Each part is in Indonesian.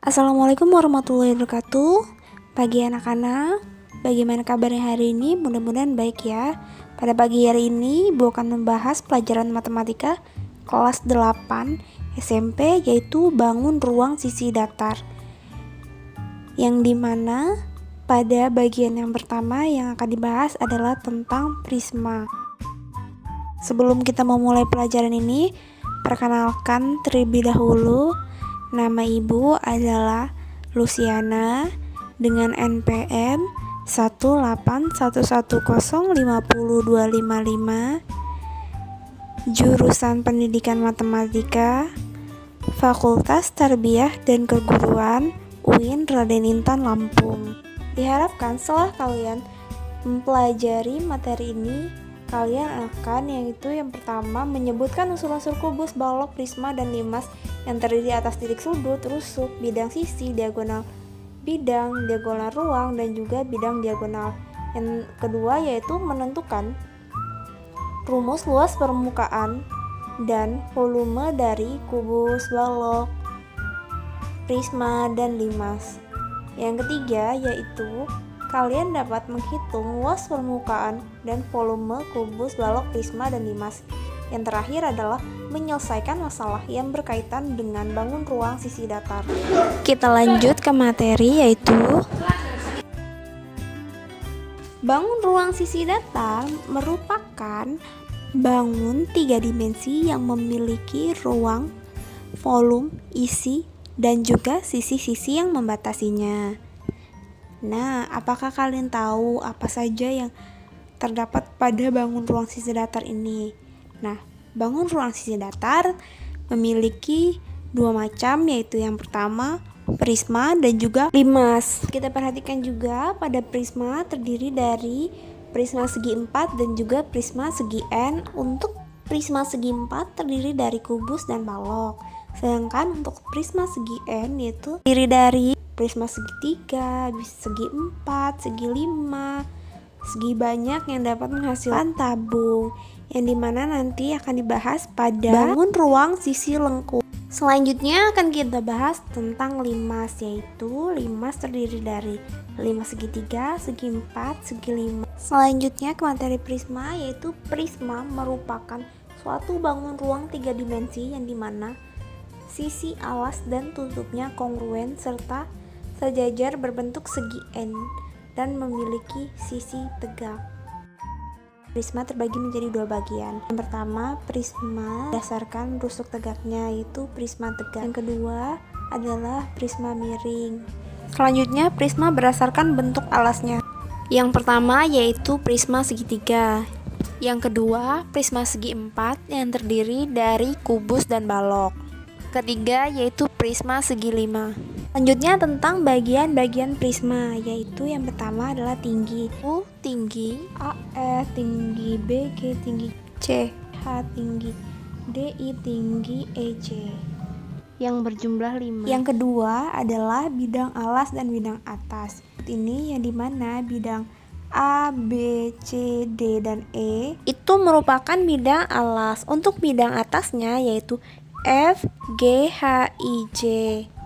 Assalamualaikum warahmatullahi wabarakatuh. Pagi anak-anak, bagaimana kabarnya hari ini? Mudah-mudahan baik ya. Pada pagi hari ini, Ibu akan membahas pelajaran matematika kelas 8 SMP, yaitu bangun ruang sisi datar. Yang dimana pada bagian yang pertama yang akan dibahas adalah tentang prisma. Sebelum kita memulai pelajaran ini, perkenalkan terlebih dahulu, nama ibu adalah Luciana dengan NPM 18110502555, jurusan Pendidikan Matematika, Fakultas Tarbiyah dan Keguruan, UIN Raden Intan Lampung. Diharapkan setelah kalian mempelajari materi ini, kalian akan yang pertama menyebutkan unsur-unsur kubus, balok, prisma, dan limas yang terdiri atas titik sudut, rusuk, bidang sisi, diagonal bidang, diagonal ruang, dan juga bidang diagonal. Yang kedua yaitu menentukan rumus luas permukaan dan volume dari kubus, balok, prisma, dan limas. Yang ketiga yaitu kalian dapat menghitung luas permukaan dan volume kubus, balok, prisma, dan limas. Yang terakhir adalah menyelesaikan masalah yang berkaitan dengan bangun ruang sisi datar. Kita lanjut ke materi, yaitu bangun ruang sisi datar merupakan bangun 3 dimensi yang memiliki ruang, volume, isi, dan juga sisi-sisi yang membatasinya. Nah, apakah kalian tahu apa saja yang terdapat pada bangun ruang sisi datar ini? Nah, bangun ruang sisi datar memiliki dua macam, yaitu yang pertama prisma dan juga limas. Kita perhatikan juga pada prisma terdiri dari prisma segi 4 dan juga prisma segi N. Untuk prisma segi 4 terdiri dari kubus dan balok. Sedangkan untuk prisma segi N yaitu terdiri dari prisma segi 3, segi 4, segi 5, segi banyak yang dapat menghasilkan tabung, yang dimana nanti akan dibahas pada bangun ruang sisi lengkung. Selanjutnya akan kita bahas tentang limas, yaitu limas terdiri dari limas segi 3, segi 4, segi 5. Selanjutnya ke materi prisma, yaitu prisma merupakan suatu bangun ruang 3 dimensi yang dimana sisi alas dan tutupnya kongruen serta sejajar berbentuk segi N dan memiliki sisi tegak. Prisma terbagi menjadi dua bagian. Yang pertama, prisma berdasarkan rusuk tegaknya, yaitu prisma tegak. Yang kedua adalah prisma miring. Selanjutnya, prisma berdasarkan bentuk alasnya. Yang pertama yaitu prisma segitiga. Yang kedua, prisma segi 4 yang terdiri dari kubus dan balok. Ketiga yaitu prisma segi 5. Selanjutnya tentang bagian-bagian prisma, yaitu yang pertama adalah tinggi. U tinggi, AE tinggi, BG tinggi, CH tinggi, DI tinggi, EC yang berjumlah 5. Yang kedua adalah bidang alas dan bidang atas. Ini yang dimana bidang A, B, C, D, dan E itu merupakan bidang alas. Untuk bidang atasnya yaitu F, G, H, I, J.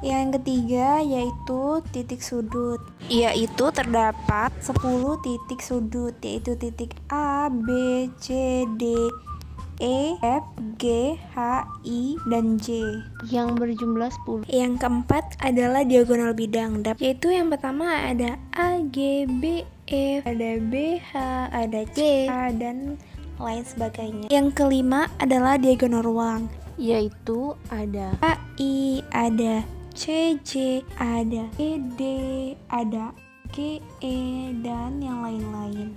Yang ketiga yaitu titik sudut, yaitu terdapat 10 titik sudut, yaitu titik A, B, C, D, E, F, G, H, I, dan J yang berjumlah 10. Yang keempat adalah diagonal bidang, yaitu yang pertama ada A, G, B, F, ada B, H, ada C, A, dan lain sebagainya. Yang kelima adalah diagonal ruang, yaitu ada AI, ada CJ, ada ED, ada GE, dan yang lain-lain.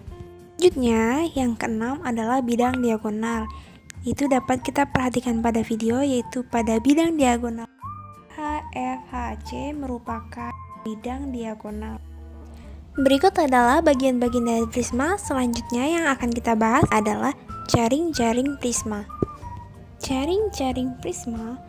Selanjutnya, yang keenam adalah bidang diagonal. Itu dapat kita perhatikan pada video, yaitu pada bidang diagonal HFHC merupakan bidang diagonal. Berikut adalah bagian-bagian dari prisma. Selanjutnya yang akan kita bahas adalah jaring-jaring prisma. Jaring-jaring prisma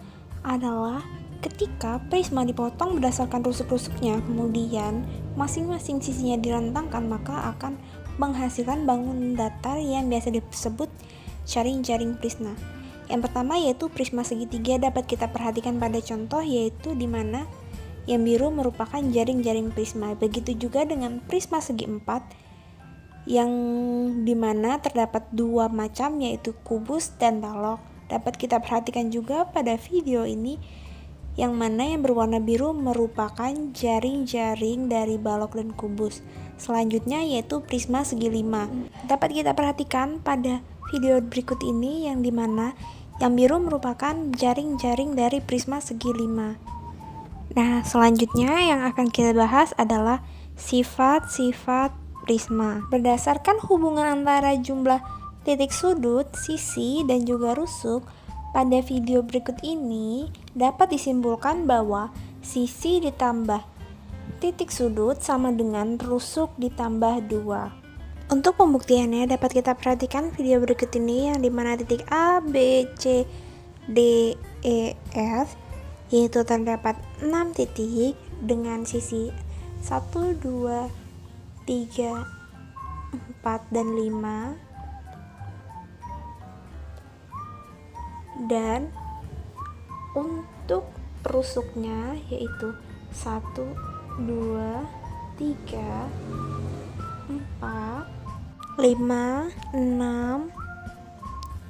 adalah ketika prisma dipotong berdasarkan rusuk-rusuknya, kemudian masing-masing sisinya direntangkan, maka akan menghasilkan bangun datar yang biasa disebut jaring-jaring prisma. Yang pertama yaitu prisma segitiga, dapat kita perhatikan pada contoh, yaitu di mana yang biru merupakan jaring-jaring prisma. Begitu juga dengan prisma segi 4 yang dimana terdapat dua macam, yaitu kubus dan balok. Dapat kita perhatikan juga pada video ini yang mana yang berwarna biru merupakan jaring-jaring dari balok dan kubus. Selanjutnya yaitu prisma segi 5. Dapat kita perhatikan pada video berikut ini yang dimana yang biru merupakan jaring-jaring dari prisma segi 5. Nah, selanjutnya yang akan kita bahas adalah sifat-sifat prisma. Berdasarkan hubungan antara jumlah titik sudut, sisi, dan juga rusuk, pada video berikut ini dapat disimpulkan bahwa sisi ditambah titik sudut sama dengan rusuk ditambah 2. Untuk pembuktiannya dapat kita perhatikan video berikut ini yang dimana titik A, B, C, D, E, F yaitu terdapat 6 titik dengan sisi 1, 2, 3, 4, dan 5. Dan untuk rusuknya yaitu 1, 2, 3, 4, 5, 6,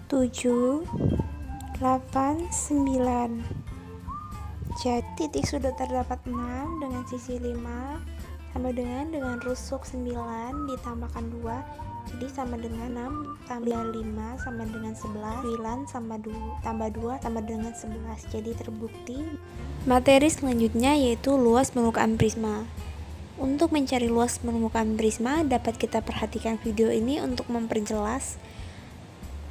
7, 8, 9. Jadi titik sudut terdapat 6 dengan sisi 5 sama dengan rusuk 9 ditambahkan 2, jadi sama dengan 6 tambah 5 sama dengan 11, 9 sama 2 tambah 2 tambah dengan 11. Jadi terbukti. Materi selanjutnya yaitu luas permukaan prisma. Untuk mencari luas permukaan prisma dapat kita perhatikan video ini untuk memperjelas.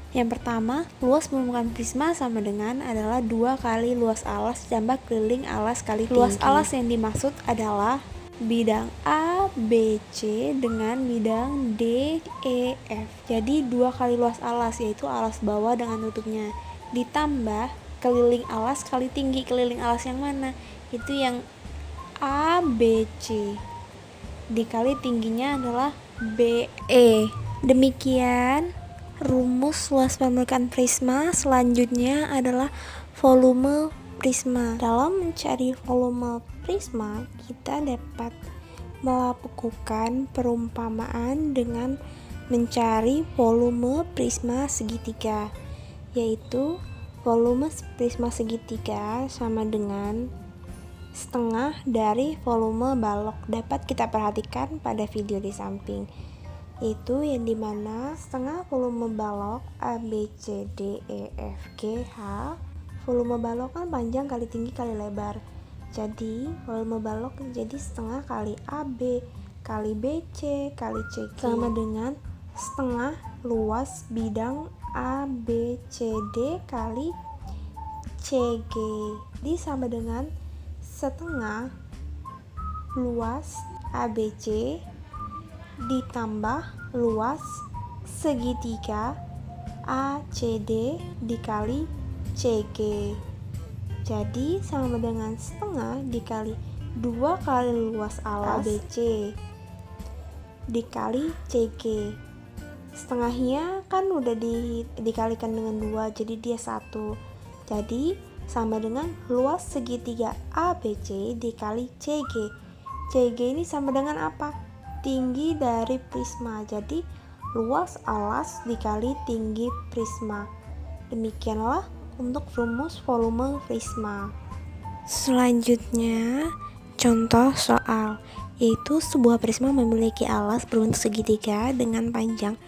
Yang pertama, luas permukaan prisma sama dengan adalah 2 kali luas alas tambah keliling alas kali tinggi. Luas alas yang dimaksud adalah bidang A, B, C dengan bidang D, E, F. Jadi 2 kali luas alas yaitu alas bawah dengan tutupnya ditambah keliling alas kali tinggi. Keliling alas yang mana? Itu yang A, B, C dikali tingginya adalah B, E. Demikian rumus luas permukaan prisma. Selanjutnya adalah volume prisma. Dalam mencari volume prisma, kita dapat melakukan perumpamaan dengan mencari volume prisma segitiga, yaitu volume prisma segitiga sama dengan setengah dari volume balok. Dapat kita perhatikan pada video di samping, itu yang dimana setengah volume balok A, B, C, D, E, F, G, H. Volume balok kan panjang kali tinggi kali lebar, jadi volume balok jadi setengah kali AB kali BC kali CG sama dengan setengah luas bidang ABCD kali CG, jadi sama dengan setengah luas ABC ditambah luas segitiga ACD dikali CG. Jadi sama dengan setengah dikali 2 kali luas alas ABC dikali CG. Setengahnya kan udah dikalikan dengan 2, jadi dia 1. Jadi sama dengan luas segitiga ABC dikali CG. CG ini sama dengan apa? Tinggi dari prisma. Jadi luas alas dikali tinggi prisma. Demikianlah untuk rumus volume prisma. Selanjutnya contoh soal, yaitu sebuah prisma memiliki alas berbentuk segitiga dengan panjang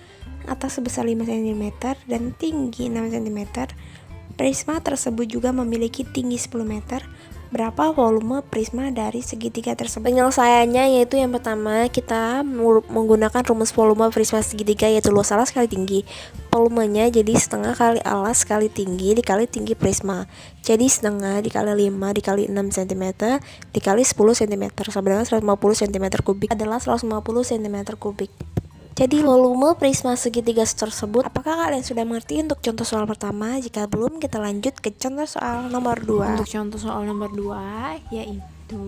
atas sebesar 5 cm dan tinggi 6 cm. Prisma tersebut juga memiliki tinggi 10 meter. Berapa volume prisma dari segitiga tersebut? Penyelesaiannya yaitu yang pertama kita menggunakan rumus volume prisma segitiga, yaitu luas alas kali tinggi. Volumenya jadi setengah kali alas kali tinggi dikali tinggi prisma. Jadi setengah dikali 5 dikali 6 cm dikali 10 cm sama dengan 150 cm kubik adalah 150 cm kubik. Jadi volume prisma segitiga tersebut. Apakah kalian sudah mengerti untuk contoh soal pertama? Jika belum, kita lanjut ke contoh soal nomor 2. Untuk contoh soal nomor 2 yaitu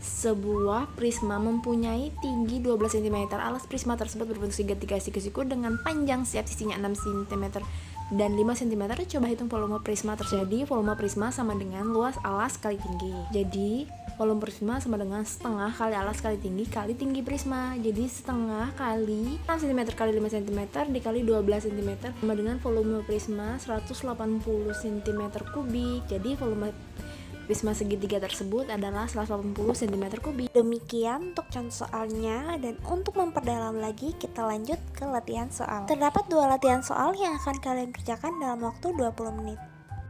sebuah prisma mempunyai tinggi 12 cm. Alas prisma tersebut berbentuk segitiga siku-siku dengan panjang setiap sisinya 6 cm. dan 5 cm, coba hitung volume prisma tersebut. Jadi volume prisma sama dengan luas alas kali tinggi. Jadi volume prisma sama dengan setengah kali alas kali tinggi prisma. Jadi setengah kali 6 cm kali 5 cm dikali 12 cm sama dengan volume prisma 180 cm kubik. Jadi volume prisma segitiga tersebut adalah 180 cm kubik. Demikian untuk contoh soalnya, dan untuk memperdalam lagi kita lanjut ke latihan soal. Terdapat 2 latihan soal yang akan kalian kerjakan dalam waktu 20 menit.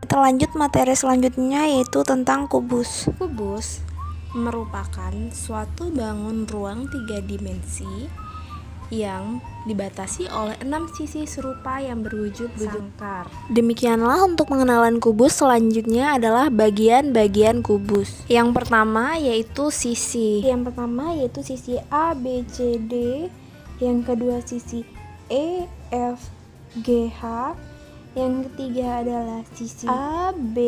Kita lanjut materi selanjutnya, yaitu tentang kubus. Kubus merupakan suatu bangun ruang 3 dimensi yang dibatasi oleh 6 sisi serupa yang berwujud sangkar. Demikianlah untuk pengenalan kubus. Selanjutnya adalah bagian-bagian kubus. Yang pertama yaitu sisi. Sisi A, B, C, D. Yang kedua sisi E, F, G, H. Yang ketiga adalah sisi A, B,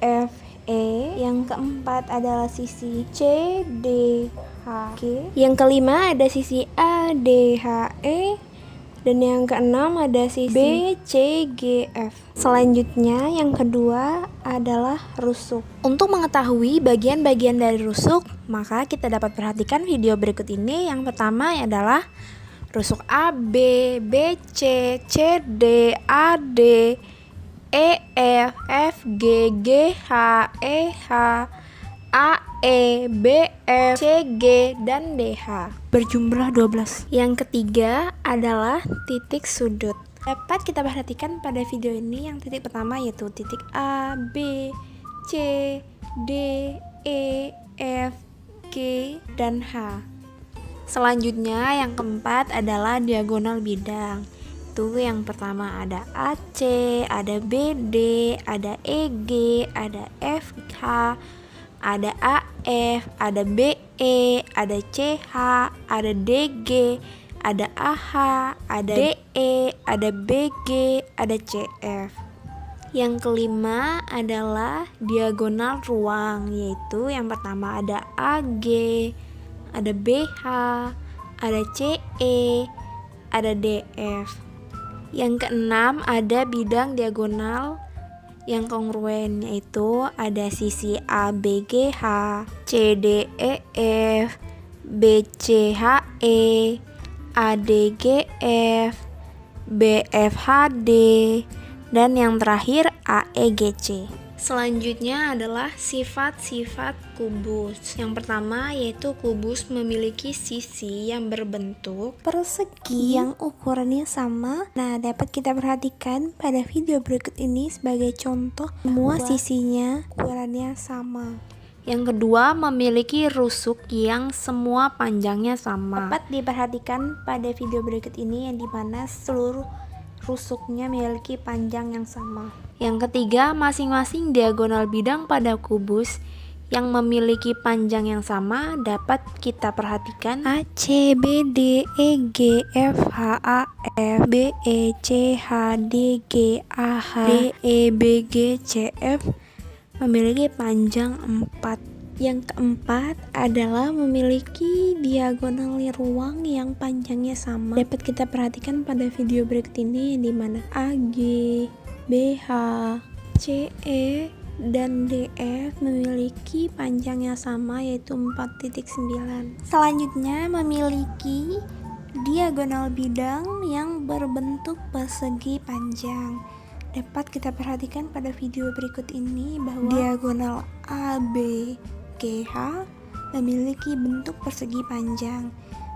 F, E. Yang keempat adalah sisi C, D, H, G. Yang kelima ada sisi A, D, H, E. Dan yang keenam ada sisi B, C, G, F. Selanjutnya yang kedua adalah rusuk. Untuk mengetahui bagian-bagian dari rusuk, maka kita dapat perhatikan video berikut ini. Yang pertama adalah rusuk A, B, B, C, C, D, A, D, E, F, F, G, G, H, E, H, A, E, B, F, C, G, dan D, H berjumlah 12. Yang ketiga adalah titik sudut. Dapat kita perhatikan pada video ini yang titik pertama yaitu titik A, B, C, D, E, F, G, dan H. Selanjutnya yang keempat adalah diagonal bidang. Itu yang pertama ada AC, ada BD, ada EG, ada FH, ada AF, ada BE, ada CH, ada DG, ada AH, ada DE, ada BG, ada CF. Yang kelima adalah diagonal ruang, yaitu yang pertama ada AG, ada BH, ada CE, ada DF. Yang keenam ada bidang diagonal yang kongruen, yaitu ada sisi ABGH, CDEF, BCHE, ADGF, BFHD, dan yang terakhir AEGC. Selanjutnya adalah sifat-sifat kubus. Yang pertama yaitu kubus memiliki sisi yang berbentuk persegi yang ukurannya sama. Nah, dapat kita perhatikan pada video berikut ini sebagai contoh semua sisinya ukurannya sama. Yang kedua, memiliki rusuk yang semua panjangnya sama. Dapat diperhatikan pada video berikut ini yang dimana seluruh rusuknya memiliki panjang yang sama. Yang ketiga, masing-masing diagonal bidang pada kubus yang memiliki panjang yang sama dapat kita perhatikan A, C, B, D, E, G, F, H, A, F, B, E, C, H, D, G, A, H, D, E, B, G, C, F memiliki panjang 4. Yang keempat adalah memiliki diagonal ruang yang panjangnya sama. Dapat kita perhatikan pada video berikut ini yang dimana AG, BH, CE, dan DF memiliki panjang yang sama yaitu 4.9. Selanjutnya memiliki diagonal bidang yang berbentuk persegi panjang. Dapat kita perhatikan pada video berikut ini bahwa diagonal ABGH memiliki bentuk persegi panjang.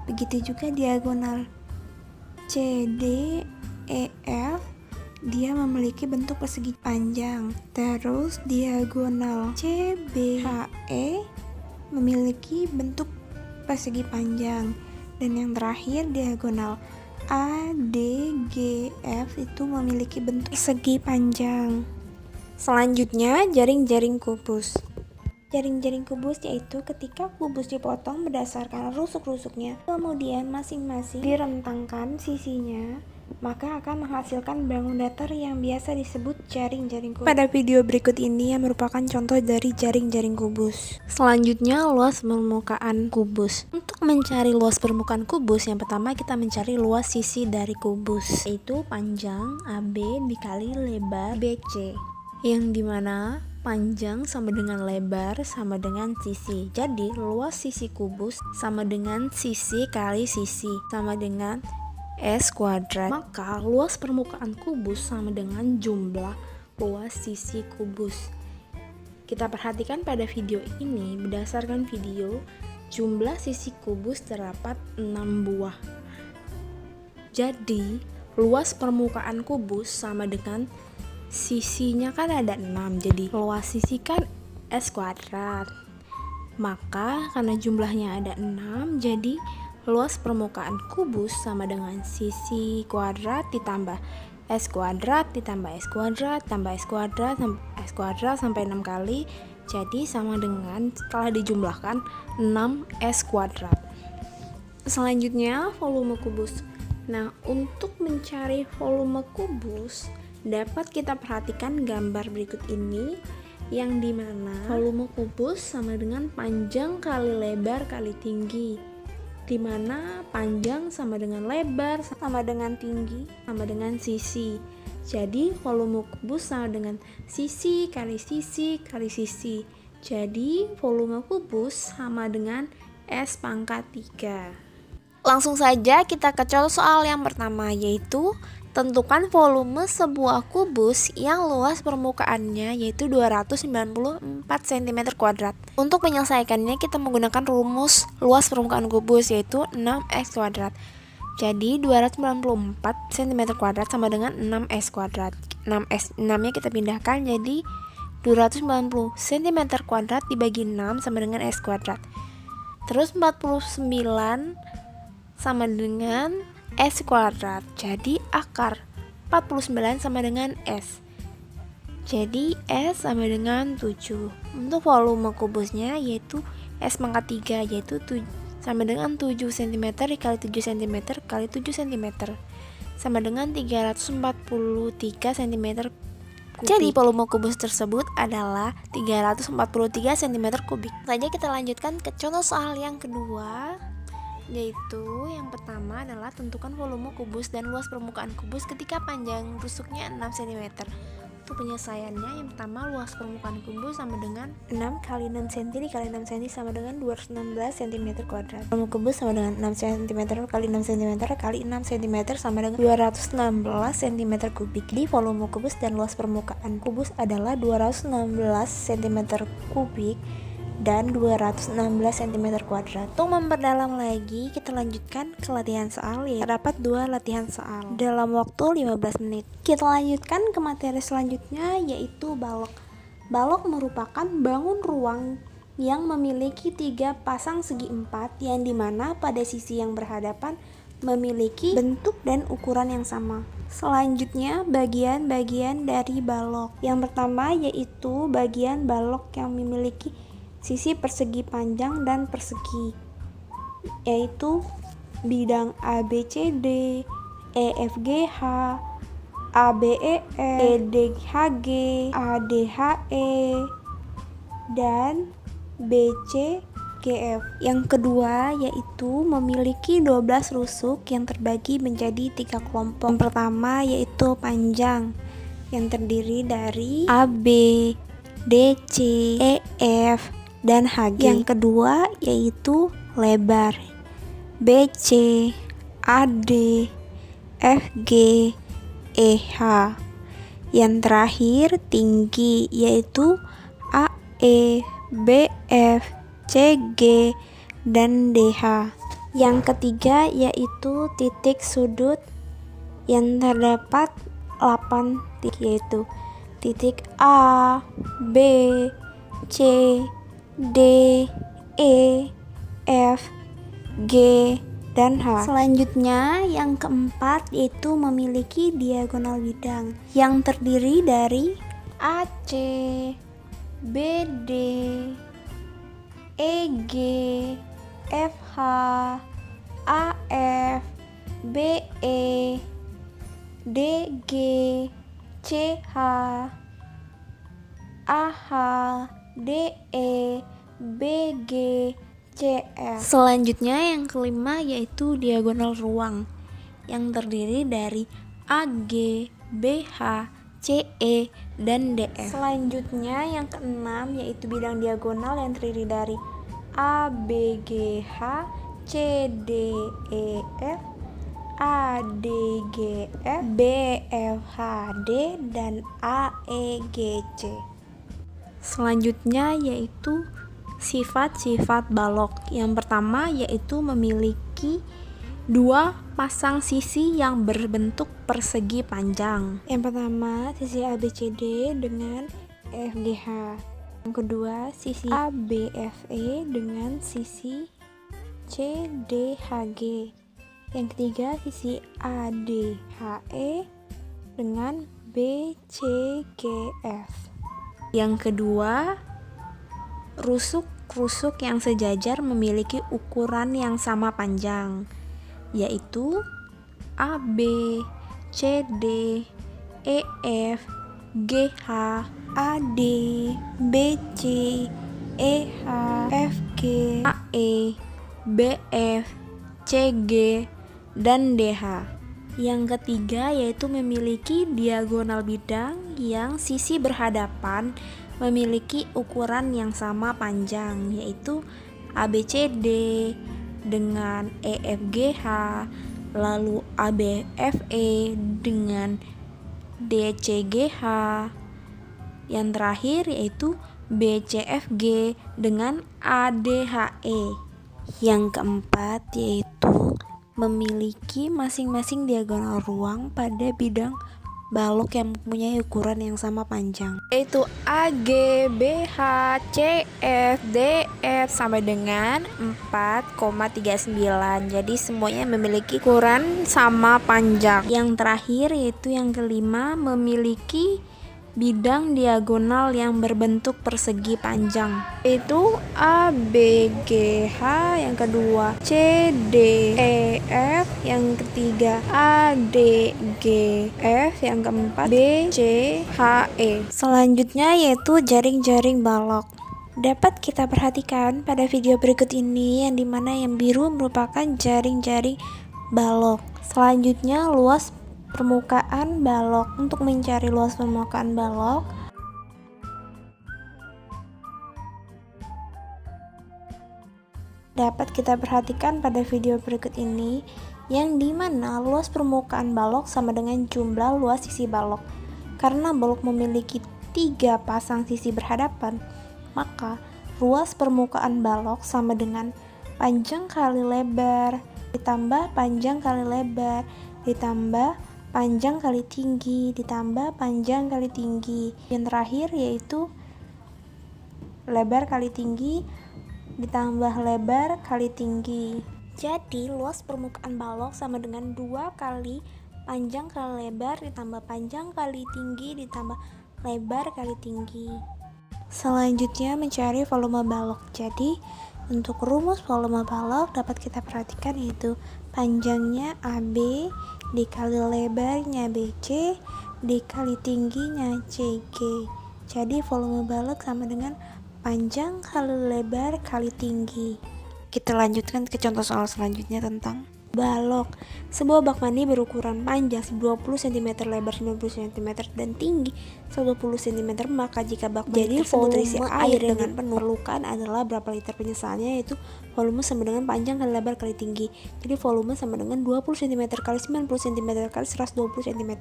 Begitu juga diagonal CDEF, dia memiliki bentuk persegi panjang. Terus diagonal CBHE memiliki bentuk persegi panjang. Dan yang terakhir diagonal ADGF itu memiliki bentuk persegi panjang. Selanjutnya jaring-jaring kubus. Jaring-jaring kubus yaitu ketika kubus dipotong berdasarkan rusuk-rusuknya, kemudian masing-masing direntangkan sisinya, maka akan menghasilkan bangun datar yang biasa disebut jaring-jaring kubus. Pada video berikut ini yang merupakan contoh dari jaring-jaring kubus. Selanjutnya luas permukaan kubus. Untuk Untuk mencari luas permukaan kubus, yang pertama kita mencari luas sisi dari kubus, yaitu panjang AB dikali lebar BC, yang dimana panjang sama dengan lebar sama dengan sisi. Jadi luas sisi kubus sama dengan sisi kali sisi, sama dengan S kuadrat. Maka luas permukaan kubus sama dengan jumlah luas sisi kubus. Kita perhatikan pada video ini, berdasarkan video, jumlah sisi kubus terdapat 6 buah. Jadi luas permukaan kubus sama dengan sisinya kan ada 6, jadi luas sisi kan S kuadrat. Maka karena jumlahnya ada 6, jadi luas permukaan kubus sama dengan sisi kuadrat ditambah S kuadrat ditambah S kuadrat tambah S kuadrat S kuadrat sampai 6 kali. Jadi sama dengan setelah dijumlahkan 6S kuadrat. Selanjutnya volume kubus. Nah, untuk mencari volume kubus dapat kita perhatikan gambar berikut ini, yang dimana volume kubus sama dengan panjang kali lebar kali tinggi, dimana panjang sama dengan lebar sama dengan tinggi sama dengan sisi. Jadi volume kubus sama dengan sisi kali sisi kali sisi. Jadi volume kubus sama dengan S pangkat 3. Langsung saja kita ke contoh soal yang pertama, yaitu tentukan volume sebuah kubus yang luas permukaannya yaitu 294 cm². Untuk menyelesaikannya kita menggunakan rumus luas permukaan kubus yaitu 6x². Jadi 294 cm² sama dengan 6s². 6nya kita pindahkan jadi 290 cm² dibagi 6 sama dengan s². Terus 49 sama dengan s². Jadi akar 49 sama dengan s. Jadi s sama dengan 7. Untuk volume kubusnya yaitu s pangkat 3 yaitu sama dengan 7 cm dikali 7 cm kali 7 cm sama dengan 343 cm kubik. Jadi volume kubus tersebut adalah 343 cm kubik. Saja kita lanjutkan ke contoh soal yang kedua, yaitu yang pertama adalah tentukan volume kubus dan luas permukaan kubus ketika panjang rusuknya 6 cm. Untuk penyelesaiannya, yang pertama luas permukaan kubus sama dengan 6 kali 6 cm dikali 6 cm sama dengan 216 cm². Volume kubus sama dengan 6 cm kali 6 cm kali 6 cm sama dengan 216 cm3. Di volume kubus dan luas permukaan kubus adalah 216 cm3 dan 216 cm². Untuk memperdalam lagi, kita lanjutkan ke latihan soal, ya. Terdapat 2 latihan soal dalam waktu 15 menit. Kita lanjutkan ke materi selanjutnya, yaitu balok. Balok merupakan bangun ruang yang memiliki 3 pasang segi 4, yang dimana pada sisi yang berhadapan memiliki bentuk dan ukuran yang sama. Selanjutnya, bagian-bagian dari balok. Yang pertama yaitu bagian balok yang memiliki sisi persegi panjang dan persegi, yaitu bidang ABCD, EFGH, ABEF, EDHG, ADHE, dan BCGF. Yang kedua yaitu memiliki 12 rusuk yang terbagi menjadi 3 kelompok. Yang pertama yaitu panjang, yang terdiri dari AB, DC, EF, dan HG. Yang kedua yaitu lebar, BC, AD, FG, EH. Yang terakhir tinggi, yaitu AE, BF, CG, dan DH. Yang ketiga yaitu titik sudut, yang terdapat 8 titik, yaitu titik A, B, C, D, E, F, G, dan H. Selanjutnya yang keempat yaitu memiliki diagonal bidang yang terdiri dari AC, BD, EG, FH, AF, BE, DG, CH, AH, DE, BG, CF. Selanjutnya yang kelima yaitu diagonal ruang yang terdiri dari AG, BH, CE, dan DF. Selanjutnya yang keenam yaitu bidang diagonal yang terdiri dari ABGH, CDEF, ADGF, BFHD, dan AEGC. Selanjutnya yaitu sifat-sifat balok. Yang pertama yaitu memiliki dua pasang sisi yang berbentuk persegi panjang. Yang pertama sisi ABCD dengan EFGH. Yang kedua sisi ABFE dengan sisi CDHG. Yang ketiga sisi ADHE dengan BCGF. Yang kedua, rusuk-rusuk yang sejajar memiliki ukuran yang sama panjang, yaitu AB, CD, EF, GH, AD, BC, EH, FG, AE, BF, CG, dan DH. Yang ketiga yaitu memiliki diagonal bidang yang sisi berhadapan memiliki ukuran yang sama panjang, yaitu ABCD dengan EFGH, lalu ABFE dengan DCGH, yang terakhir yaitu BCFG dengan ADHE. Yang keempat yaitu memiliki masing-masing diagonal ruang pada bidang balok yang mempunyai ukuran yang sama panjang, yaitu AG, BH, CF, DF sampai dengan 4,39. Jadi semuanya memiliki ukuran sama panjang. Yang terakhir yaitu yang kelima memiliki bidang diagonal yang berbentuk persegi panjang, yaitu ABGH, yang kedua CDEF, yang ketiga ADGF, yang keempat BCHE. Selanjutnya yaitu jaring-jaring balok. Dapat kita perhatikan pada video berikut ini yang dimana yang biru merupakan jaring-jaring balok. Selanjutnya luas permukaan balok. Untuk mencari luas permukaan balok, dapat kita perhatikan pada video berikut ini yang dimana luas permukaan balok sama dengan jumlah luas sisi balok. Karena balok memiliki 3 pasang sisi berhadapan, maka luas permukaan balok sama dengan panjang kali lebar ditambah panjang kali lebar ditambah panjang kali tinggi ditambah panjang kali tinggi. Yang terakhir yaitu lebar kali tinggi ditambah lebar kali tinggi. Jadi luas permukaan balok sama dengan 2 kali panjang kali lebar ditambah panjang kali tinggi ditambah lebar kali tinggi. Selanjutnya mencari volume balok. Jadi untuk rumus volume balok dapat kita perhatikan yaitu panjangnya AB dikali lebarnya BC dikali tingginya CG. Jadi volume balok sama dengan panjang kali lebar kali tinggi. Kita lanjutkan ke contoh soal selanjutnya tentang balok. Sebuah bak mandi berukuran panjang 20 cm, lebar 90 cm, dan tinggi 120 cm. Maka jika bak mandi tersebut terisi air dengan penuh, perlukan adalah berapa liter? Penyesalannya yaitu volume sama dengan panjang kali lebar kali tinggi. Jadi volume sama dengan 20 cm kali 90 cm kali 120 cm.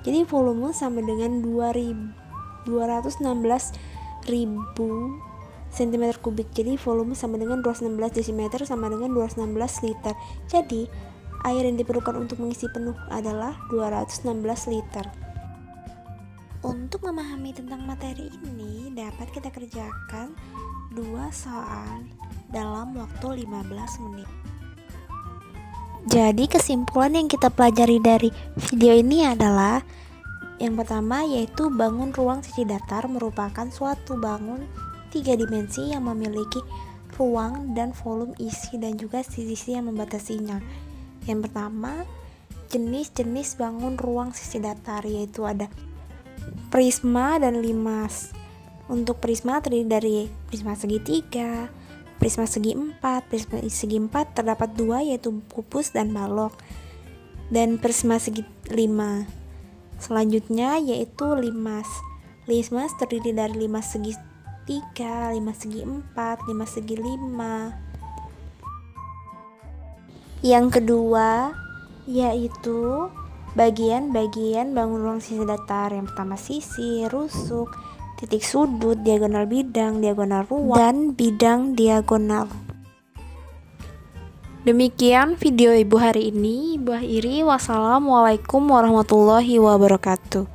Jadi volume sama dengan 216.000 cm kubik. Jadi volume sama dengan 216 desimeter sama dengan 216 liter. Jadi air yang diperlukan untuk mengisi penuh adalah 216 liter. Untuk memahami tentang materi ini dapat kita kerjakan 2 soal dalam waktu 15 menit. Jadi kesimpulan yang kita pelajari dari video ini adalah yang pertama yaitu bangun ruang sisi datar merupakan suatu bangun 3 dimensi yang memiliki ruang dan volume isi dan juga sisi-sisi yang membatasinya. Yang pertama, jenis-jenis bangun ruang sisi datar yaitu ada prisma dan limas. Untuk prisma terdiri dari prisma segitiga, prisma segi 4. Prisma segi 4 terdapat 2, yaitu kubus dan balok. Dan prisma segi 5 selanjutnya yaitu limas. Limas terdiri dari limas segi 3, limas segi 4, limas segi 5. Yang kedua yaitu bagian-bagian bangun ruang sisi datar. Yang pertama sisi, rusuk, titik sudut, diagonal bidang, diagonal ruang, dan bidang diagonal. Demikian video Ibu hari ini. Ibu akhiri. Wassalamualaikum warahmatullahi wabarakatuh.